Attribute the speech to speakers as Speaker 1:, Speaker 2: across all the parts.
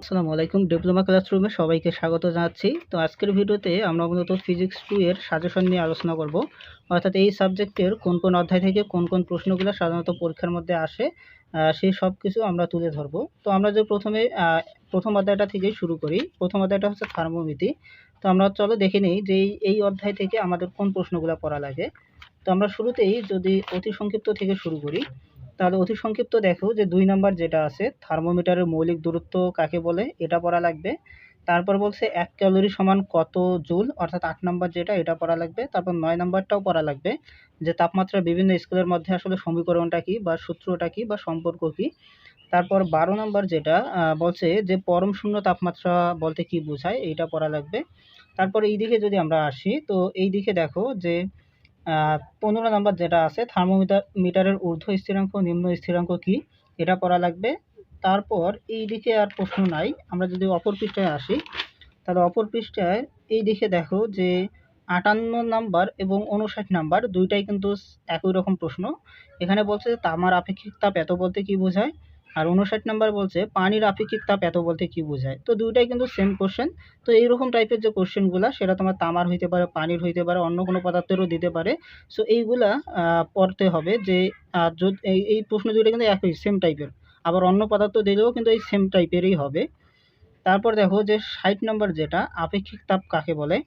Speaker 1: আসসালামু আলাইকুম। ডিপ্লোমা ক্লাসরুমে সবাইকে স্বাগত জানাচ্ছি। তো আজকের ভিডিওতে আমরা মূলত ফিজিক্স 2 এর সাজেশন নিয়ে আলোচনা করব। অর্থাৎ এই সাবজেক্টের কোন কোন অধ্যায় থেকে কোন কোন প্রশ্নগুলো সাধারণত পরীক্ষার মধ্যে আসে, সেই সব কিছু আমরা তুলে ধরব। তো আমরা যে প্রথমে প্রথম অধ্যায়টা থেকেই শুরু করি। প্রথম অধ্যায়টা হচ্ছে থার্মোমিতি। তো আমরা চলো দেখে নিই যে এই অধ্যায় থেকে আমাদের কোন প্রশ্নগুলো পড়া লাগে। তো আমরা শুরুতেই যদি অতি সংক্ষিপ্ত থেকে শুরু করি, তাহলে অতি সংক্ষিপ্ত দেখো যে ২ নাম্বার যেটা আছে, থার্মোমিটারের মৌলিক দূরত্ব কাকে বলে, এটা পড়া লাগবে। তারপর বলছে ১ ক্যালোরি সমান কত জুল, অর্থাৎ ৮ নাম্বার যেটা, এটা পড়া লাগবে। তারপর ৯ নাম্বারটাও পড়া লাগবে যে তাপমাত্রার বিভিন্ন স্কেলের মধ্যে আসলে সমীকরণটা কি বা সূত্রটা কি বা সম্পর্ক কি। তারপর ১২ নাম্বার যেটা বলছে যে পরম শূন্য তাপমাত্রা বলতে কি বোঝায়, এইটা পড়া লাগবে। তারপর এই দিকে যদি আমরা আসি, তো এই দিকে দেখো যে ১৫ নাম্বার যেটা আছে, মিটারের ঊর্ধ্ব স্থিরাঙ্ক নিম্ন স্থিরাঙ্ক কি, এটা পড়া লাগবে। তারপর এই দিকে আর প্রশ্ন নাই। আমরা যদি অপর পৃষ্ঠায় আসি, তাহলে অপর পৃষ্ঠায় এই দিকে দেখো যে ৫৮ নাম্বার এবং ৫৯ নাম্বার দুইটাই কিন্তু একই রকম প্রশ্ন। এখানে বলছে যে তামার আপেক্ষিক তাপ এত বলতে কি বোঝায়, আর ৫৯ নাম্বার বলছে পানির আপেক্ষিক তাপ এত বলতে কি বোঝায়। তো দুইটাই কিন্তু সেম কোশ্চেন। তো এইরকম টাইপের যে কোশ্চেনগুলা, সেটা তোমার তামার হইতে পারে, পানির হইতে পারে, অন্য কোনো পদার্থেরও দিতে পারে। সো এইগুলা পড়তে হবে যে এই প্রশ্ন দুইটা কিন্তু একই সেম টাইপের। আবার অন্য পদার্থ দিলেও কিন্তু এই সেম টাইপেরই হবে। তারপর দেখো যে ৬০ নম্বর যেটা, আপেক্ষিক তাপ কাকে বলে,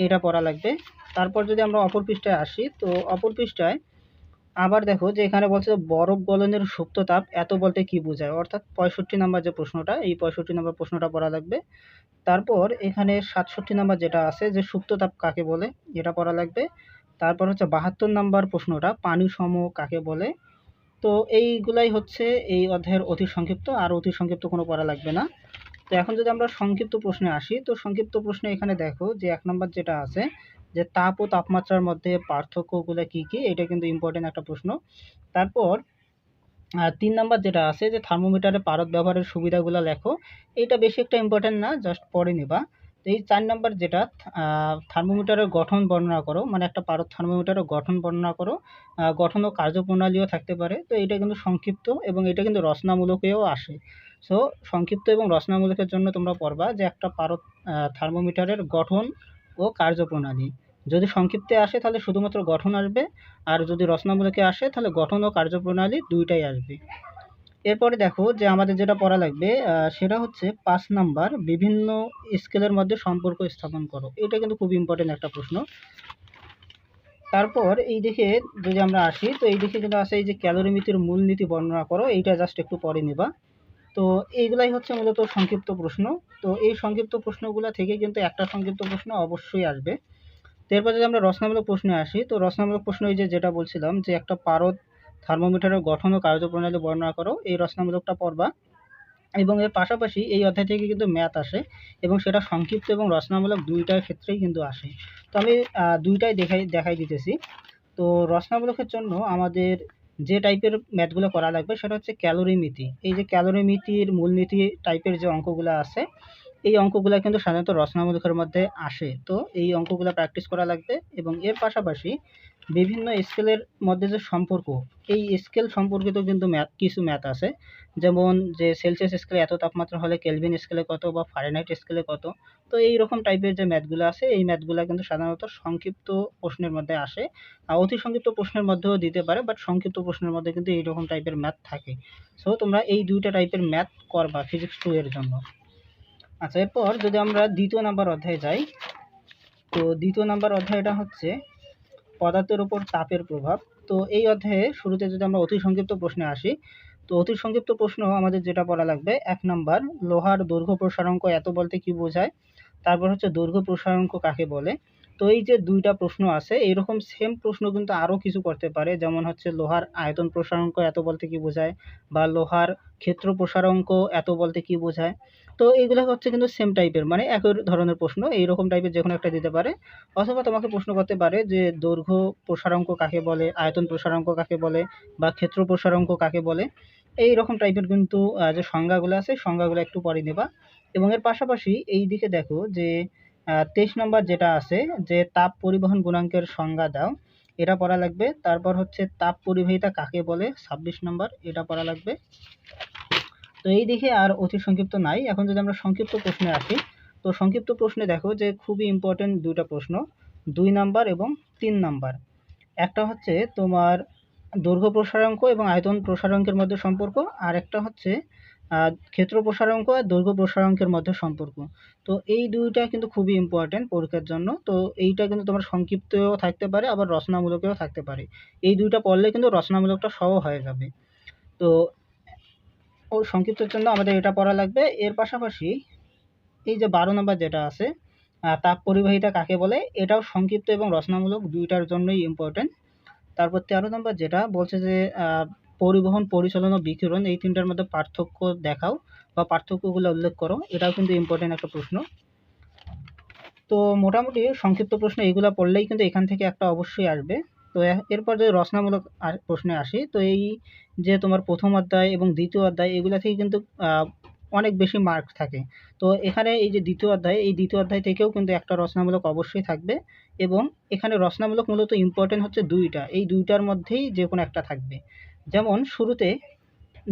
Speaker 1: এটা পড়া লাগবে। তারপর যদি আমরা অপর পৃষ্ঠায় আসি, তো অপর পৃষ্ঠায় আবার দেখো যে এখানে বলছে যে বরফ গলনের সুপ্ত তাপ এত বলতে কি বোঝায়, অর্থাৎ ৬৫ নাম্বার যে প্রশ্নটা, এই ৬৫ নাম্বার প্রশ্নটা পড়া লাগবে। তারপর এখানে ৬৭ নাম্বার যেটা আছে যে সুপ্ত তাপ কাকে বলে, এটা পড়া লাগবে। তারপর হচ্ছে ৭২ নাম্বার প্রশ্নটা, পানি সম কাকে বলে। তো এইগুলাই হচ্ছে এই অধ্যায়ের অতি সংক্ষিপ্ত, আর অতি সংক্ষিপ্ত কোনো পড়া লাগবে না। তো এখন যদি আমরা সংক্ষিপ্ত প্রশ্নে আসি, তো সংক্ষিপ্ত প্রশ্নে এখানে দেখো যে ১ নাম্বার যেটা আছে যে তাপ ও তাপমাত্রার মধ্যে পার্থক্যগুলো কি কি, এটা কিন্তু ইম্পর্টেন্ট একটা প্রশ্ন। তারপর ৩ নাম্বার যেটা আছে যে থার্মোমিটারে পারদ ব্যবহারের সুবিধাগুলো লেখো। এইটা বেশি একটা ইম্পর্টেন্ট না, জাস্ট পড়ে নিবা। তো এই ৪ নাম্বার যেটা, থার্মোমিটারের গঠন বর্ণনা করো, মানে একটা পারদ থার্মোমিটারের গঠন বর্ণনা করো। গঠন ও কার্যপ্রণালীও থাকতে পারে। তো এটা কিন্তু সংক্ষিপ্ত এবং এটা কিন্তু রচনামূলকেও আসে। সো সংক্ষিপ্ত এবং রচনামূলকের জন্য তোমরা পড়বা যে একটা পারদ থার্মোমিটারের গঠন ও কার্যপ্রণালী। যদি সংক্ষিপ্তে আসে তাহলে শুধুমাত্র গঠন আসবে, আর যদি রচনামূলকে আসে তাহলে গঠন ও কার্যপ্রণালী দুইটাই আসবে। এরপরে দেখো যে আমাদের যেটা পড়া লাগবে, সেটা হচ্ছে ৫ নাম্বার, বিভিন্ন স্কেলের মধ্যে সম্পর্ক স্থাপন করো। এটা কিন্তু খুব ইম্পর্টেন্ট একটা প্রশ্ন। তারপর এই দিকে যদি আমরা আসি, তো এই দিকে কিন্তু আছে এই যে ক্যালোরিমিতির মূলনীতি বর্ণনা করো, এইটা জাস্ট একটু পরে নিবা। তো এইগুলাই হচ্ছে মূলত সংক্ষিপ্ত প্রশ্ন। তো এই সংক্ষিপ্ত প্রশ্নগুলা থেকে কিন্তু একটা সংক্ষিপ্ত প্রশ্ন অবশ্যই আসবে। তো এরপর যদি আমরা রচনামূলক প্রশ্নে আসি, তো রচনামূলক প্রশ্ন এই যে যেটা বলছিলাম যে একটা পারদ থার্মোমিটারের গঠন ও কার্যপ্রণালী বর্ণনা করো, এই রচনামূলকটা পড়বা। এবং এর পাশাপাশি এই অধ্যায় থেকে কিন্তু ম্যাথ আসে, এবং সেটা সংক্ষিপ্ত এবং রচনামূলক দুইটার ক্ষেত্রেই কিন্তু আসে। তো আমি দুইটাই দেখাই দিতেছি। তো রচনামূলকের জন্য আমাদের যে টাইপের ম্যাথগুলো করা লাগবে সেটা হচ্ছে ক্যালোরিমিতি। এই যে ক্যালোরিমিতির মূলনীতি টাইপের যে অঙ্কগুলো আছে, এই অঙ্কগুলা কিন্তু সাধারণত রচনামূলকের মধ্যে আসে। তো এই অঙ্কগুলা প্র্যাকটিস করা লাগবে। এবং এর পাশাপাশি বিভিন্ন স্কেলের মধ্যে যে সম্পর্ক, এই স্কেল সম্পর্কিত কিন্তু কিছু ম্যাথ আছে। যেমন যে সেলসিয়াস স্কেলে এত তাপমাত্রা হলে কেলভিন স্কেলে কত বা ফারেনহাইট স্কেলে কত। তো এইরকম টাইপের যে ম্যাথগুলো আছে, এই ম্যাথগুলা কিন্তু সাধারণত সংক্ষিপ্ত প্রশ্নের মধ্যে আসে। অতি সংক্ষিপ্ত প্রশ্নের মধ্যেও দিতে পারে, বাট সংক্ষিপ্ত প্রশ্নের মধ্যে কিন্তু এইরকম টাইপের ম্যাথ থাকে। সো তোমরা এই দুইটা টাইপের ম্যাথ করবা ফিজিক্স 2 এর জন্য। আচ্ছা, এরপর যদি আমরা ২য় নাম্বার অধ্যায়ে যাই, তো ২য় নাম্বার অধ্যায়টা হচ্ছে পদার্থের উপর তাপের প্রভাব। তো এই অধ্যায়ে শুরুতে যদি আমরা অতি সংক্ষিপ্ত প্রশ্নে আসি, তো অতি সংক্ষিপ্ত প্রশ্ন আমাদের যেটা পড়া লাগবে, ১ নাম্বার, লোহার দৈর্ঘ্য প্রসারাঙ্ক এত বলতে কি বোঝায়। তারপর হচ্ছে দৈর্ঘ্য প্রসারাঙ্ক কাকে বলে। তো এই যে ২টা প্রশ্ন আছে, এইরকম সেম প্রশ্ন কিন্তু আরও কিছু করতে পারে। যেমন হচ্ছে লোহার আয়তন প্রসারাঙ্ক এত বলতে কি বোঝায়, বা লোহার ক্ষেত্র প্রসারাঙ্ক এত বলতে কি বোঝায়। তো এইগুলো হচ্ছে কিন্তু সেম টাইপের, মানে একই ধরনের প্রশ্ন, এইরকম টাইপের যেকোনো একটা দিতে পারে। অথবা তোমাকে প্রশ্ন করতে পারে যে দৈর্ঘ্য প্রসারাঙ্ক কাকে বলে, আয়তন প্রসারাঙ্ক কাকে বলে, বা ক্ষেত্র প্রসারাঙ্ক কাকে বলে। এইরকম টাইপের কিন্তু যে সংজ্ঞাগুলো আছে, সংজ্ঞাগুলো একটু পরে নেবা। এবং এর পাশাপাশি এই দিকে দেখো যে ২৩ নম্বর যেটা আছে যে তাপ পরিবহন গুণাঙ্কের সংজ্ঞা দাও, এটা পড়া লাগবে। তারপর হচ্ছে তাপ পরিবাহিতা কাকে বলে, ২৬ নম্বর, এটা পড়া লাগবে। তো এই দিকে আর অতি সংক্ষিপ্ত নাই। এখন যদি আমরা সংক্ষিপ্ত প্রশ্নে আসি, তো সংক্ষিপ্ত প্রশ্নে দেখো যে খুবই ইম্পর্টেন্ট দুইটা প্রশ্ন, 2 নাম্বার এবং 3 নাম্বার। একটা হচ্ছে তোমার দৈর্ঘ্য প্রসারাঙ্ক এবং আয়তন প্রসারাঙ্কের মধ্যে সম্পর্ক, আর একটা হচ্ছে ক্ষেত্র প্রসারাঙ্ক আর দৈর্ঘ্য প্রসারাঙ্কের মধ্যে সম্পর্ক। তো এই দুইটা কিন্তু খুবই ইম্পর্টেন্ট পরীক্ষার জন্য। তো এইটা কিন্তু তোমার সংক্ষিপ্তও থাকতে পারে, আবার রচনামূলকেও থাকতে পারে। এই দুইটা পড়লে কিন্তু রচনামূলকটা সহ হয়ে যাবে। তো ও সংক্ষিপ্তের জন্য আমাদের এটা পড়া লাগবে। এর পাশাপাশি এই যে 12 নম্বর যেটা আছে, তাপ পরিবাহিতা কাকে বলে, এটাও সংক্ষিপ্ত এবং রচনামূলক দুইটার জন্যই ইম্পর্টেন্ট। তারপর 13 নম্বর যেটা বলছে যে পরিবহন, পরিচালন ও বিকিরণ, এই তিনটার মধ্যে পার্থক্য দেখাও বা পার্থক্যগুলো উল্লেখ করো, এটাও কিন্তু ইম্পর্টেন্ট একটা প্রশ্ন। তো মোটামুটি সংক্ষিপ্ত প্রশ্ন এইগুলা পড়লেই কিন্তু এখান থেকে একটা অবশ্যই আসবে। তো এরপর যদি রচনামূলক প্রশ্নে আসি, তো এই যে তোমার প্রথম অধ্যায় এবং দ্বিতীয় অধ্যায় এগুলা থেকে কিন্তু অনেক বেশি মার্ক থাকে। তো এখানে এই যে দ্বিতীয় অধ্যায়, এই দ্বিতীয় অধ্যায় থেকেও কিন্তু একটা রচনামূলক অবশ্যই থাকবে, এবং এখানে রচনামূলক মূলত ইম্পর্টেন্ট হচ্ছে দুইটা, এই দুইটার মধ্যেই যে কোনো একটা থাকবে। যেমন শুরুতে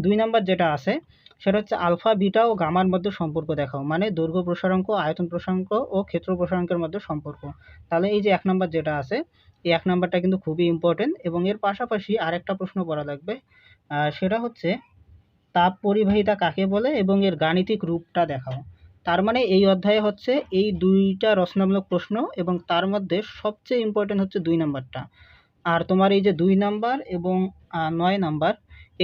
Speaker 1: 2 নাম্বার যেটা আছে সেটা হচ্ছে আলফা, বিটা ও গামার মধ্যে সম্পর্ক দেখাও, মানে দৈর্ঘ্য প্রসারাঙ্ক, আয়তন প্রসারাঙ্ক ও ক্ষেত্র প্রসারাঙ্কের মধ্যে সম্পর্ক। তাহলে এই যে 1 নাম্বার যেটা আছে, এই 1 নাম্বারটা কিন্তু খুবই ইম্পর্টেন্ট। এবং এর পাশাপাশি আরেকটা প্রশ্ন পড়া লাগবে, সেটা হচ্ছে তাপ পরিবাহিতা কাকে বলে এবং এর গাণিতিক রূপটা দেখাও। তার মানে এই অধ্যায়ে হচ্ছে এই দুইটা রচনামূলক প্রশ্ন, এবং তার মধ্যে সবচেয়ে ইম্পর্টেন্ট হচ্ছে 2 নাম্বারটা। আর তোমার এই যে 2 নাম্বার এবং 9 নাম্বার,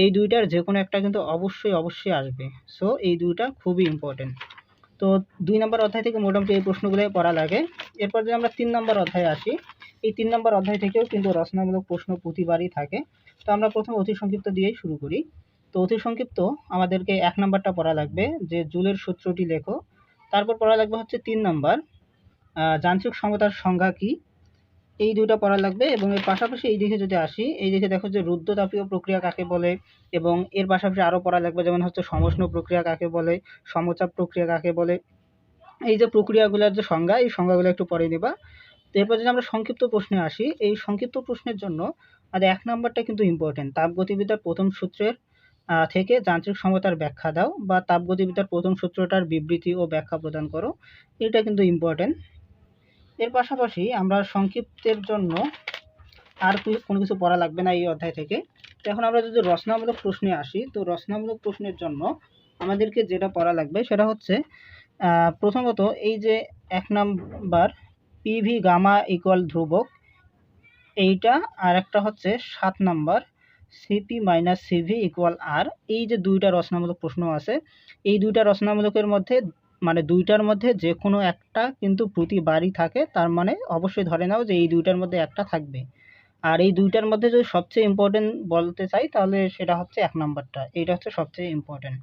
Speaker 1: এই দুইটার যে কোনো একটা কিন্তু অবশ্যই আসবে। সো এই দুইটা খুবই ইম্পর্টেন্ট। তো 2 নাম্বার অধ্যায় থেকে মোটামুটি এই প্রশ্নগুলোই পড়া লাগে। এরপর যদি আমরা 3 নাম্বার অধ্যায়ে আসি, এই 3 নাম্বার অধ্যায় থেকেও কিন্তু রচনামূলক প্রশ্ন প্রতিবারই থাকে। তো আমরা প্রথমে অতি সংক্ষিপ্ত দিয়েই শুরু করি। তো অতি সংক্ষিপ্ত আমাদেরকে 1 নাম্বারটা পড়া লাগবে যে জুলের সূত্রটি লেখো। তারপর পড়া লাগবে হচ্ছে 3 নাম্বার যান্ত্রিক সমতার সংজ্ঞা কি, এই দুইটা পড়া লাগবে। এবং এর পাশাপাশি এই দিকে যদি আসি, এই দিকে দেখো যে রুদ্ধতাপীয় প্রক্রিয়া কাকে বলে, এবং এর পাশাপাশি আরও পড়া লাগবে যেমন হচ্ছে সমষ্ণ প্রক্রিয়া কাকে বলে, সমচাপ প্রক্রিয়া কাকে বলে। এই যে প্রক্রিয়াগুলোর যে সংজ্ঞা, এই সংজ্ঞাগুলো একটু পরে নিবা। তো এরপর যদি আমরা সংক্ষিপ্ত প্রশ্নে আসি, এই সংক্ষিপ্ত প্রশ্নের জন্য আমাদের 1 নাম্বারটা কিন্তু ইম্পর্টেন্ট, তাপগতিবিদ্যার প্রথম সূত্রের থেকে যান্ত্রিক সমতার ব্যাখ্যা দাও, বা তাপগতিবিদ্যার প্রথম সূত্রটার বিবৃতি ও ব্যাখ্যা প্রদান করো, এটা কিন্তু ইম্পর্টেন্ট। এর পাশাপাশি আমরা সংক্ষিপ্তের জন্য আর কোনো কিছু পড়া লাগবে না এই অধ্যায় থেকে। তো এখন আমরা যদি রচনামূলক প্রশ্নে আসি, তো রচনামূলক প্রশ্নের জন্য আমাদেরকে যেটা পড়া লাগবে সেটা হচ্ছে প্রথমত এই যে 1 নাম্বার পিভি গামা ইকুয়াল ধ্রুবক, এইটা। আর একটা হচ্ছে 7 number CP minus CV equal R. এই যে দুইটা রচনামূলক প্রশ্ন আছে, এই দুইটা রচনামূলকের মধ্যে মানে দুইটার মধ্যে যে কোনো একটা কিন্তু প্রতিবারই থাকে, তার মানে অবশ্যই ধরে নাও যে এই দুইটার মধ্যে একটা থাকবে। আর এই দুইটার মধ্যে যদি সবচেয়ে ইম্পর্টেন্ট বলতে চাই তাহলে সেটা হচ্ছে 1 নাম্বারটা, এইটা হচ্ছে সবচেয়ে ইম্পর্টেন্ট।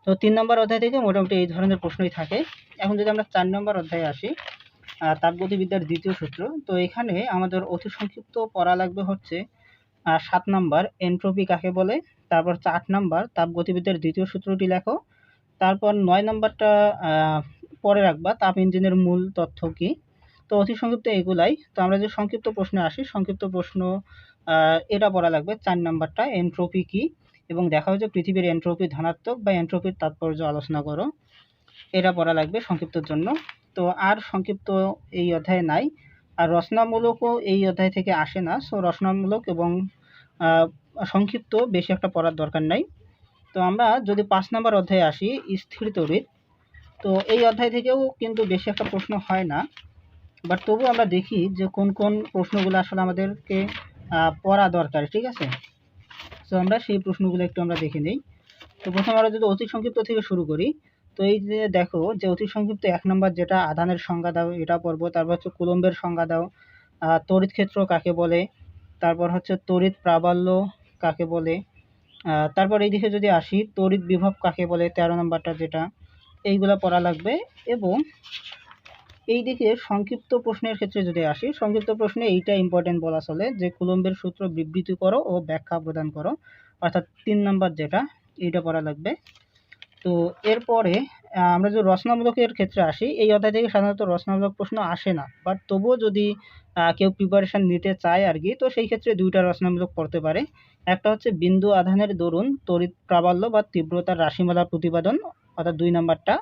Speaker 1: তো 3 নাম্বার অধ্যায় থেকে মোটামুটি এই ধরনের প্রশ্নই থাকে। এখন যদি আমরা 4 নাম্বার অধ্যায়ে আসি, তাপগতিবিদ্যার দ্বিতীয় সূত্র, তো এখানে আমাদের অতি সংক্ষিপ্ত পড়া লাগবে হচ্ছে 7 নাম্বার এন্ট্রপি কাকে বলে, তারপর হচ্ছে 8 নাম্বার তাপগতিবিদ্যার দ্বিতীয় সূত্রটি লেখো, তারপর 9 নাম্বারটা পরে রাখবা তাপ ইঞ্জিনের মূল তথ্য কি। তো অতি সংক্ষিপ্ত এগুলাই। তো আমরা যে সংক্ষিপ্ত প্রশ্নে আসি, সংক্ষিপ্ত প্রশ্ন এটা পড়া লাগবে 4 নাম্বারটা এন্ট্রপি কি, এবং দেখা হচ্ছে পৃথিবীর এন্ট্রপি ধনাত্মক বা এন্ট্রপির তাৎপর্য আলোচনা করো, এটা পড়া লাগবে সংক্ষিপ্তর জন্য। তো আর সংক্ষিপ্ত এই অধ্যায়ে নাই। আর রচনামূলকও এই অধ্যায় থেকে আসে না। সো রচনামূলক এবং সংক্ষিপ্ত বেশি একটা পড়ার দরকার নাই। তো আমরা যদি 5 নাম্বার অধ্যায়ে আসি, স্থির তড়িৎ, তো এই অধ্যায় থেকেও কিন্তু বেশি একটা প্রশ্ন হয় না, বাট তবু আমরা দেখি যে কোন কোন প্রশ্নগুলো আসলে আমাদেরকে পড়া দরকার, ঠিক আছে। তো আমরা সেই প্রশ্নগুলো একটু আমরা দেখে নিই। তো প্রথমে আমরা যদি অতি সংক্ষিপ্ত থেকে শুরু করি, তো এই যে দেখো যে অতি সংক্ষিপ্ত 1 নাম্বার যেটা আধানের সংজ্ঞা দাও, এটা পড়বো। তারপর হচ্ছে কুলম্বের সংজ্ঞা দাও, তড়িৎ ক্ষেত্র কাকে বলে, তারপর হচ্ছে তড়িৎ প্রাবল্য কাকে বলে, তারপর এইদিকে যদি আসি তড়িৎ বিভব কাকে বলে 13 নাম্বারটা যেটা, এইগুলা পড়া লাগবে। এবং এইদিকে সংক্ষিপ্ত প্রশ্নের ক্ষেত্রে যদি আসি, সংক্ষিপ্ত প্রশ্নে এইটা ইম্পর্টেন্ট বলা চলে যে কুলম্বের সূত্র বিবৃতি করো ও ব্যাখ্যা প্রদান করো, অর্থাৎ 3 নাম্বার যেটা, এইটা পড়া লাগবে। তো এরপরে আমরা যদি রচনামূলকের ক্ষেত্রে আসি, এই অধ্যায় থেকে সাধারণত রচনামূলক প্রশ্ন আসে না, বাট তবুও যদি কেউ প্রিপারেশন নিতে চায় আর কি, তো সেই ক্ষেত্রে দুইটা রচনামূলক পড়তে পারে। একটা হচ্ছে বিন্দু আধানের দরুন তড়িৎ প্রাবল্য বা তীব্রতার রাশিমালা প্রতিপাদন, অর্থাৎ 2 নাম্বারটা।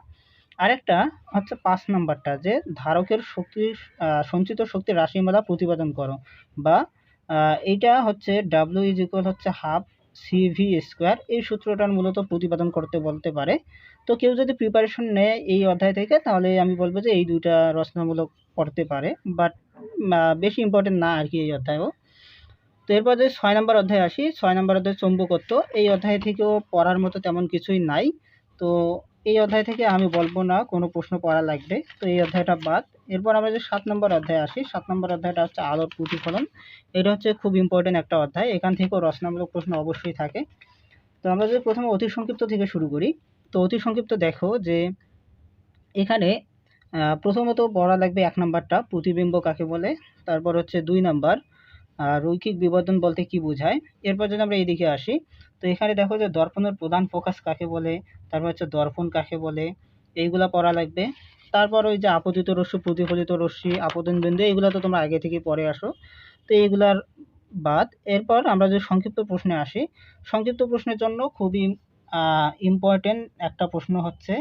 Speaker 1: আরেকটা হচ্ছে 5 নাম্বারটা, যে ধারকের সঞ্চিত শক্তির রাশিমালা প্রতিপাদন করো, বা এইটা হচ্ছে W ইজ ইকুয়াল হচ্ছে হাফ CV স্কোয়ার, এই সূত্রটার মূলত প্রতিপাদন করতে বলতে পারে। তো কেউ যদি প্রিপারেশন নেয় এই অধ্যায় থেকে, তাহলে আমি বলবো যে এই দুইটা রচনামূলক পড়তে পারে, বাট বেশি ইম্পর্টেন্ট না আর কি এই অধ্যায়ও। তো এরপর যদি 6 নম্বর অধ্যায়ে আসি, 6 নম্বর অধ্যায় চৌম্বকত্ব, এই অধ্যায় থেকেও পড়ার মতো তেমন কিছুই নাই। তো এই অধ্যায় থেকে আমি বলবো না কোনো প্রশ্ন পড়া লাগবে, তো এই অধ্যায়টা বাদ। এরপর আমরা যদি 7 নম্বর অধ্যায়ে আসি, 7 নম্বর অধ্যায়টা হচ্ছে আলোর প্রতিফলন। এটা হচ্ছে খুব ইম্পর্টেন্ট একটা অধ্যায়, এখান থেকেও রচনামূলক প্রশ্ন অবশ্যই থাকে। তো আমরা যদি প্রথমে অতি সংক্ষিপ্ত থেকে শুরু করি, তো অতি সংক্ষিপ্ত দেখো যে এখানে প্রথমত পড়া লাগবে 1 নাম্বারটা প্রতিবিম্ব কাকে বলে, তারপর হচ্ছে 2 নাম্বার রৈখিক বিবর্ধন বলতে কি বোঝায়। এরপর যদি আমরা এইদিকে আসি, তো এখানে দেখো যে দর্পণের প্রধান ফোকাস কাকে বলে, তারপর হচ্ছে দর্পণ কাকে বলে, এইগুলা পড়া লাগবে। তারপর ওই যে আপতিত রশ্মি, প্রতিফলিত রশ্মি, আপতন বিন্দু, এগুলো তো তোমরা আগে থেকে পড়ে আসো, তো এইগুলার বাদ। এরপর আমরা যদি সংক্ষিপ্ত প্রশ্নে আসি, সংক্ষিপ্ত প্রশ্নের জন্য খুবই ইম্পর্টেন্ট একটা প্রশ্ন হচ্ছে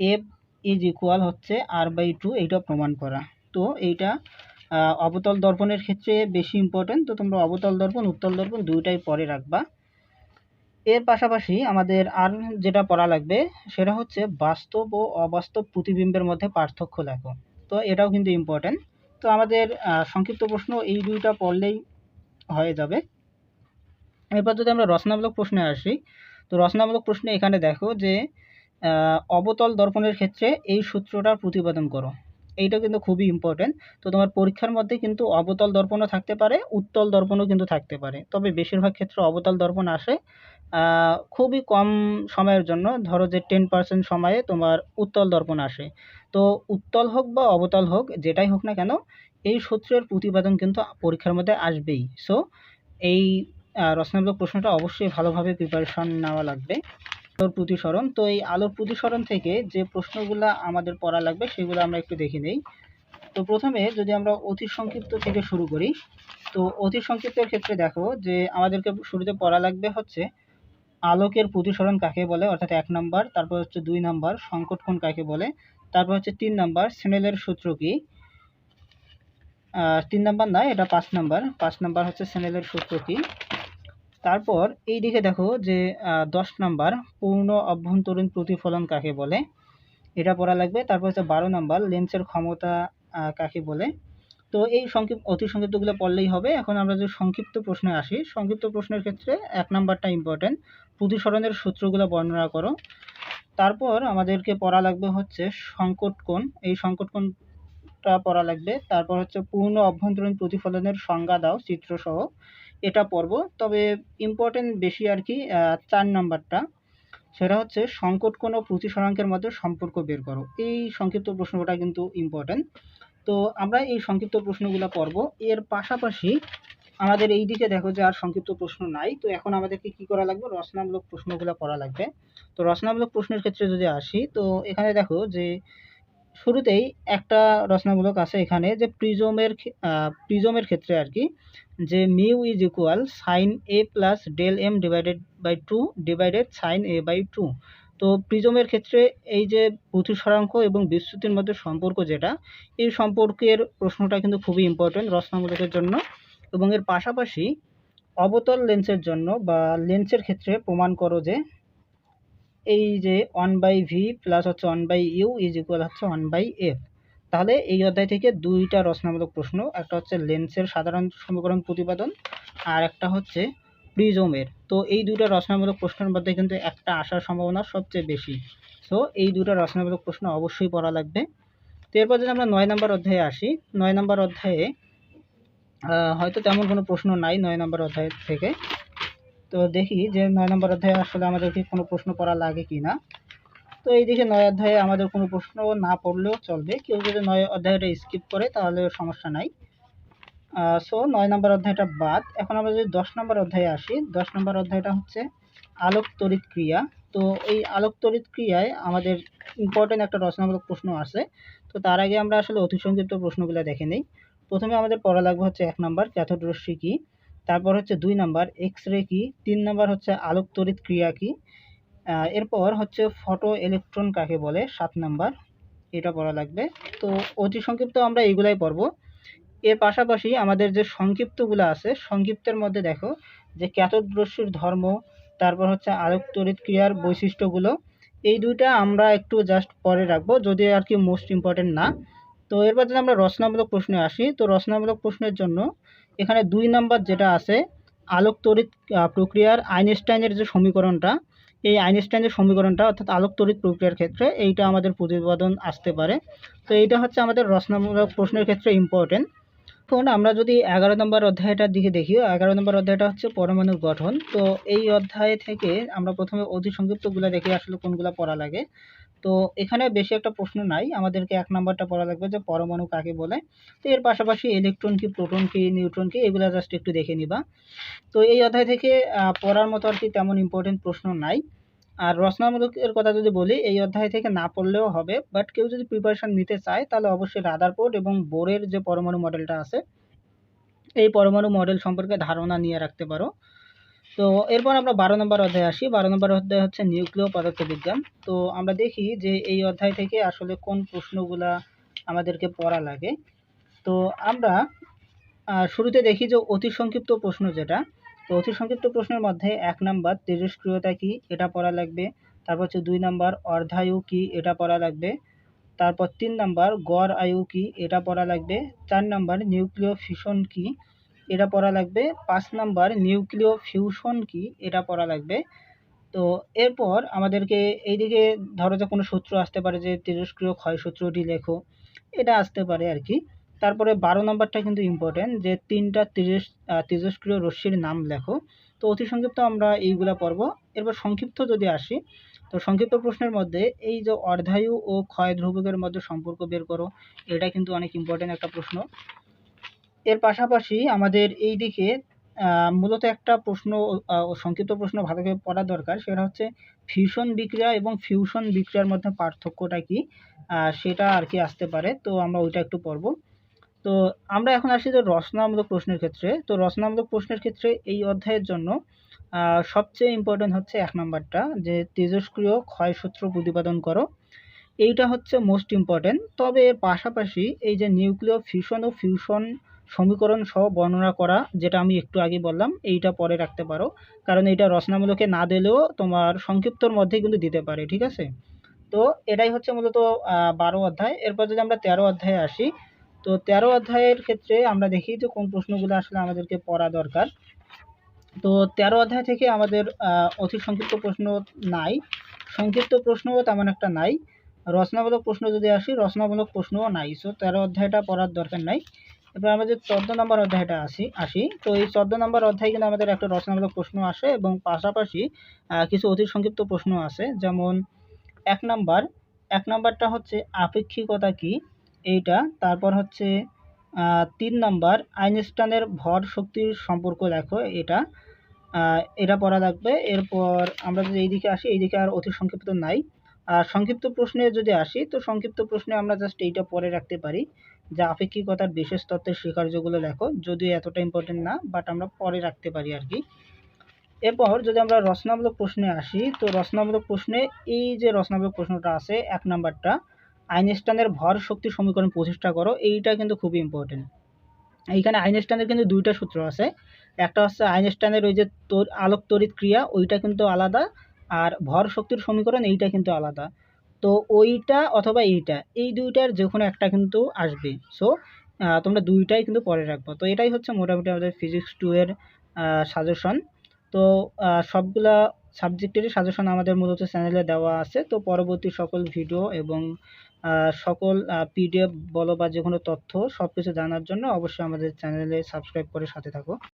Speaker 1: এফ ইজ ইকুয়াল হচ্ছে R/2, এইটা প্রমাণ করা। তো এইটা অবতল দর্পণের ক্ষেত্রে বেশি ইম্পর্টেন্ট, তো তোমরা অবতল দর্পণ উত্তল দর্পণ দুইটাই পরে রাখবা। এর পাশাপাশি আমাদের আর যেটা পড়া লাগবে সেটা হচ্ছে বাস্তব ও অবাস্তব প্রতিবিম্বের মধ্যে পার্থক্য লেখো, তো এটাও কিন্তু ইম্পর্টেন্ট। তো আমাদের সংক্ষিপ্ত প্রশ্ন এই দুইটা পড়লেই হয়ে যাবে। এরপর যদি আমরা রচনামূলক প্রশ্নে আসি, তো রচনামূলক প্রশ্নে এখানে দেখো যে অবতল দর্পণের ক্ষেত্রে এই সূত্রটা প্রতিপাদন করো, এইটা কিন্তু খুবই ইম্পর্টেন্ট। তো তোমার পরীক্ষার মধ্যে কিন্তু অবতল দর্পণও থাকতে পারে, উত্তল দর্পণও কিন্তু থাকতে পারে, তবে বেশিরভাগ ক্ষেত্রে অবতল দর্পণ আসে। খুবই কম সময়ের জন্য, ধরো যে 10% সময়ে তোমার উত্তল দর্পণ আসে। তো উত্তল হোক বা অবতল হোক, যেটাই হোক না কেন, এই সূত্রের প্রতিপাদন কিন্তু পরীক্ষার মধ্যে আসবেই। সো এই রচনামূলক প্রশ্নটা অবশ্যই ভালোভাবে প্রিপারেশন নেওয়া লাগবে। আলোর প্রতিসরণ, তো এই আলোর প্রতিসরণ থেকে যে প্রশ্নগুলো আমাদের পড়া লাগবে সেগুলো আমরা একটু দেখে নেই। তো প্রথমে যদি আমরা অতি সংক্ষিপ্ত থেকে শুরু করি, তো অতি সংক্ষিপ্তের ক্ষেত্রে দেখো যে আমাদেরকে শুরুতে পড়া লাগবে হচ্ছে আলোকের প্রতিসরণ কাকে বলে, অর্থাৎ 1 নাম্বার। তারপর হচ্ছে 2 নাম্বার সংকট কোণ কাকে বলে, তারপর হচ্ছে 3 নাম্বার স্নেলের সূত্র কি, 3 নাম্বার না, এটা 5 নাম্বার, 5 নাম্বার হচ্ছে স্নেলের সূত্র কি। তারপর এই দিকে দেখো যে 10 নাম্বার পূর্ণ অভ্যন্তরীণ প্রতিফলন কাকে বলে, এটা পড়া লাগবে। তারপর হচ্ছে 12 নাম্বার লেন্সের ক্ষমতা কাকে বলে। তো এই অতি সংক্ষিপ্তগুলো পড়লেই হবে। এখন আমরা যদি সংক্ষিপ্ত প্রশ্নে আসি, সংক্ষিপ্ত প্রশ্নের ক্ষেত্রে 1 নাম্বারটা ইম্পর্টেন্ট, প্রতিসরণের সূত্রগুলো বর্ণনা করো। তারপর আমাদেরকে পড়া লাগবে হচ্ছে সংকট কোণ, এই সংকট কোণটা পড়া লাগবে। তারপর হচ্ছে পূর্ণ অভ্যন্তরীণ প্রতিফলনের সংজ্ঞা দাও চিত্রসহ, এটা পড়ব। তবে ইম্পর্টেন্ট বেশি আর কি 4 নাম্বারটা, সেটা হচ্ছে সংকট কোণ ও প্রতিসরাঙ্কের মধ্যে সম্পর্ক বের করো, এই সংক্ষিপ্ত প্রশ্নটা কিন্তু ইম্পর্টেন্ট। তো আমরা এই সংক্ষিপ্ত প্রশ্নগুলো পড়ব। এর পাশাপাশি আমাদের এই দিকে দেখো যে আর সংক্ষিপ্ত প্রশ্ন নাই, তো এখন আমাদেরকে কি করা লাগবে, রচনামূলক প্রশ্নগুলো পড়া লাগবে। তো রচনামূলক প্রশ্নের ক্ষেত্রে যদি আসি, তো এখানে দেখো যে শুরুতেই একটা রচনামূলক আছে এখানে, যে প্রিজমের ক্ষেত্রে আর কি, যে mu is equal sine A plus del m divided by 2 divided sine A by 2। তো প্রিজমের ক্ষেত্রে এই যে প্রতিসরাঙ্ক এবং বিচ্যুতির মধ্যে সম্পর্ক যেটা, এই সম্পর্কের প্রশ্নটা কিন্তু খুবই ইম্পর্টেন্ট রচনামূলকের জন্য। এবং এর পাশাপাশি অবতল লেন্সের জন্য বা লেন্সের ক্ষেত্রে প্রমাণ করো যে এই যে 1/v প্লাস হচ্ছে 1/u ইজ ইকুয়াল হচ্ছে 1/f। তাহলে এই অধ্যায় থেকে দুইটা রচনামূলক প্রশ্ন, একটা হচ্ছে লেন্সের সাধারণ সমীকরণ প্রতিপাদন, আর একটা হচ্ছে প্রিজমের। তো এই দুইটা রচনামূলক প্রশ্নের মধ্যে কিন্তু একটা আসার সম্ভাবনা সবচেয়ে বেশি। সো এই দুইটা রচনামূলক প্রশ্ন অবশ্যই পড়া লাগবে। তো এরপর যদি আমরা 9 নম্বর অধ্যায়ে আসি, 9 নম্বর অধ্যায়ে হয়তো তেমন কোনো প্রশ্ন নাই 9 নম্বর অধ্যায় থেকে। তো দেখি যে 9 নম্বর অধ্যায়ে আসলে আমাদেরকে কোনো প্রশ্ন পড়া লাগে কি না। তো এইদিকে 9 অধ্যায়ে আমাদের কোনো প্রশ্ন না পড়লেও চলবে, কেউ যদি 9 অধ্যায়টা স্কিপ করে তাহলে সমস্যা নাই। সো 9 নম্বর অধ্যায়টা বাদ। এখন আমরা যদি 10 নম্বর অধ্যায়ে আসি, 10 নম্বর অধ্যায়টা হচ্ছে আলোক তড়িৎ ক্রিয়া। তো এই আলোক তড়িৎ ক্রিয়ায় আমাদের ইম্পর্টেন্ট একটা রচনামূলক প্রশ্ন আছে। তো তার আগে আমরা আসলে অতি সংক্ষিপ্ত প্রশ্নগুলো দেখে নিই। প্রথমে আমাদের পড়া লাগবে হচ্ছে ১ নাম্বার ক্যাথোড রশ্মি কী, তারপর হচ্ছে ২ নাম্বার এক্স রে কী, ৩ নাম্বার হচ্ছে আলোক তড়িৎ ক্রিয়া কী, এরপর হচ্ছে ফটো ইলেকট্রন কাকে বলে ৭ নাম্বার, এটা পড়া লাগবে। তো অতি সংক্ষিপ্ত আমরা এইগুলাই পড়ব। এর পাশাপাশি আমাদের যে সংক্ষিপ্তগুলো আছে, সংক্ষিপ্তের মধ্যে দেখো যে ক্যাথোড রশ্মির ধর্ম, তারপর হচ্ছে আলোক তড়িৎ ক্রিয়ার বৈশিষ্ট্যগুলো, এই দুইটা আমরা একটু জাস্ট পরে রাখবো, যদি আর কি মোস্ট ইম্পর্টেন্ট না। তো এরপর যদি আমরা রচনামূলক প্রশ্নে আসি, তো রচনামূলক প্রশ্নের জন্য এখানে ২ নাম্বার যেটা আছে আলোক তড়িৎ প্রক্রিয়ার আইনস্টাইনের যে সমীকরণটা, এই আইনস্টাইনের সমীকরণটা অর্থাৎ আলোক তড়িৎ প্রক্রিয়ার ক্ষেত্রে এইটা আমাদের প্রতিপাদন আসতে পারে। তো এইটা হচ্ছে আমাদের রচনামূলক প্রশ্নের ক্ষেত্রে ইম্পর্টেন্ট। এখন আমরা যদি ১১ নম্বর অধ্যায়টার দিকে দেখি, ১১ নম্বর অধ্যায়টা হচ্ছে পরমাণুর গঠন। তো এই অধ্যায় থেকে আমরা প্রথমে অতি সংক্ষিপ্তগুলো দেখি আসলে কোনগুলো পড়া লাগে। তো এখানে বেশি একটা প্রশ্ন নাই, আমাদেরকে ১ নাম্বারটা পড়া লাগবে যে পরমাণু কাকে বলে। তো এর পাশাপাশি ইলেকট্রন কি, প্রোটন কি, নিউট্রন কি, এগুলো জাস্ট একটু দেখে নিবা। তো এই অধ্যায় থেকে পড়ার মতো আর কি তেমন ইম্পর্টেন্ট প্রশ্ন নাই। আর রচনামূলকের কথা যদি বলি, এই অধ্যায় থেকে না পড়লেও হবে, বাট কেউ যদি প্রিপারেশন নিতে চায় তাহলে অবশ্যই রাদারফোর্ড এবং বোরের যে পরমাণু মডেলটা আছে, এই পরমাণু মডেল সম্পর্কে ধারণা নিয়ে রাখতে পারো। তো এরপর আমরা ১২ নম্বর অধ্যায়ে আসি। ১২ নম্বর অধ্যায় হচ্ছে নিউক্লিয় পদার্থবিজ্ঞান। তো আমরা দেখি যে এই অধ্যায় থেকে আসলে কোন প্রশ্নগুলা আমাদেরকে পড়া লাগে। তো আমরা শুরুতে দেখি যে অতি সংক্ষিপ্ত প্রশ্ন যেটা, তো অতি সংক্ষিপ্ত প্রশ্নের মধ্যে ১ নাম্বার তেজস্ক্রিয়তা কী, এটা পড়া লাগবে। তারপর হচ্ছে ২ নাম্বার অর্ধায়ু কী, এটা পড়া লাগবে। তারপর ৩ নাম্বার গড় আয়ু কী, এটা পড়া লাগবে। ৪ নাম্বার নিউক্লিয় ফিশন কী, এটা পড়া লাগবে। ৫ নাম্বার নিউক্লিয় ফিউশন কী, এটা পড়া লাগবে। তো এরপর আমাদেরকে এইদিকে ধরো যে কোনো সূত্র আসতে পারে যে তেজস্ক্রিয় ক্ষয় সূত্রটি লেখো, এটা আসতে পারে আর কি। তারপরে ১২ নম্বরটা কিন্তু ইম্পর্টেন্ট, যে ৩টা তেজস্ক্রিয় রশ্মির নাম লেখো। তো অতি সংক্ষিপ্ত আমরা এইগুলা পড়ব। এরপর সংক্ষিপ্ত যদি আসি, তো সংক্ষিপ্ত প্রশ্নের মধ্যে এই যে অর্ধায়ু ও ক্ষয় ধ্রুবকের মধ্যে সম্পর্ক বের করো, এটা কিন্তু অনেক ইম্পর্টেন্ট একটা প্রশ্ন। এর পাশাপাশি আমাদের এই দিকে মূলত একটা প্রশ্ন, সংক্ষিপ্ত প্রশ্ন ভালো করে পড়া দরকার, সেটা হচ্ছে ফিউশন বিক্রিয়া এবং ফিউশন বিক্রিয়ার মধ্যে পার্থক্যটা কি, সেটা আর কি আসতে পারে। তো আমরা ওইটা একটু পড়ব। তো আমরা এখন আসি যে রচনামূলক প্রশ্নের ক্ষেত্রে। তো রচনামূলক প্রশ্নের ক্ষেত্রে এই অধ্যায়ের জন্য সবচেয়ে ইম্পর্টেন্ট হচ্ছে ১ নাম্বারটা, যে তেজস্ক্রিয় ক্ষয়সূত্র প্রতিপাদন করো, এইটা হচ্ছে মোস্ট ইম্পর্টেন্ট। তবে এর পাশাপাশি এই যে নিউক্লিয় ফিউশন ও ফিউশন সমীকরণ সহ বর্ণনা করা, যেটা আমি একটু আগে বললাম, এইটা পরে রাখতে পারো, কারণ এইটা রচনামূলকে না দিলেও তোমার সংক্ষিপ্তর মধ্যেই কিন্তু দিতে পারে, ঠিক আছে। তো এটাই হচ্ছে মূলত ১২ অধ্যায়। এরপর যদি আমরা ১৩ অধ্যায়ে আসি, তো ১৩ অধ্যায়ের ক্ষেত্রে আমরা দেখি যে কোন প্রশ্নগুলো আসলে আমাদেরকে পড়া দরকার। তো ১৩ অধ্যায় থেকে আমাদের অতি সংক্ষিপ্ত প্রশ্ন নাই, সংক্ষিপ্ত প্রশ্নও তেমন একটা নাই। রচনামূলক প্রশ্ন যদি আসি, রচনামূলক প্রশ্নও নাই। সো ১৩ অধ্যায়টা পড়ার দরকার নাই। এবার আমরা যে ১৪ নম্বর অধ্যায়টা আসি, তো এই ১৪ নম্বর অধ্যায়ে কিন্তু আমাদের একটা রচনামূলক প্রশ্ন আসে এবং পাশাপাশি কিছু অতি সংক্ষিপ্ত প্রশ্ন আছে। যেমন ১ নাম্বার, ১ নাম্বারটা হচ্ছে আপেক্ষিকতা কী, এইটা। তারপর হচ্ছে ৩ নাম্বার আইনস্টাইনের ভর শক্তির সম্পর্ক লেখো, এটা। এটা পড়া লাগবে। এরপর আমরা যদি এইদিকে আসি, এইদিকে আর অতি সংক্ষিপ্ত নাই। আর সংক্ষিপ্ত প্রশ্নে যদি আসি, তো সংক্ষিপ্ত প্রশ্নে আমরা জাস্ট এইটা পরে রাখতে পারি যে আপেক্ষিকতার বিশেষ তত্ত্বের স্বীকার্যগুলো লেখো, যদিও এতটা ইম্পর্টেন্ট না, বাট আমরা পরে রাখতে পারি আর কি। এরপর যদি আমরা রচনামূলক প্রশ্নে আসি, তো রচনামূলক প্রশ্নে এই যে রচনামূলক প্রশ্নটা আছে ১ নাম্বারটা, আইনস্টাইনের ভর শক্তি সমীকরণ প্রতিষ্ঠা করো, এইটা কিন্তু খুবই ইম্পর্টেন্ট। এইখানে আইনস্টাইনের কিন্তু ২টা সূত্র আছে। একটা হচ্ছে আইনস্টাইনের ওই যে আলোক তড়িৎ ক্রিয়া, ওইটা কিন্তু আলাদা, আর ভর শক্তির সমীকরণ এইটা কিন্তু আলাদা। তো ওইটা অথবা এইটা, এই ২টার যেকোনো একটা কিন্তু আসবে। সো তোমরা ২টাই কিন্তু পরে রাখবো। তো এটাই হচ্ছে মোটামুটি আমাদের ফিজিক্স 2 এর সাজেশন। তো সবগুলা সাবজেক্টেরই সাজেশন আমাদের মূলত চ্যানেলে দেওয়া আছে। তো পরবর্তী সকল ভিডিও এবং সকল পিডিএফ বলো বা যেকোনো তথ্য সবকিছু জানার জন্য অবশ্যই আমাদের চ্যানেলে সাবস্ক্রাইব করে সাথে থাকো।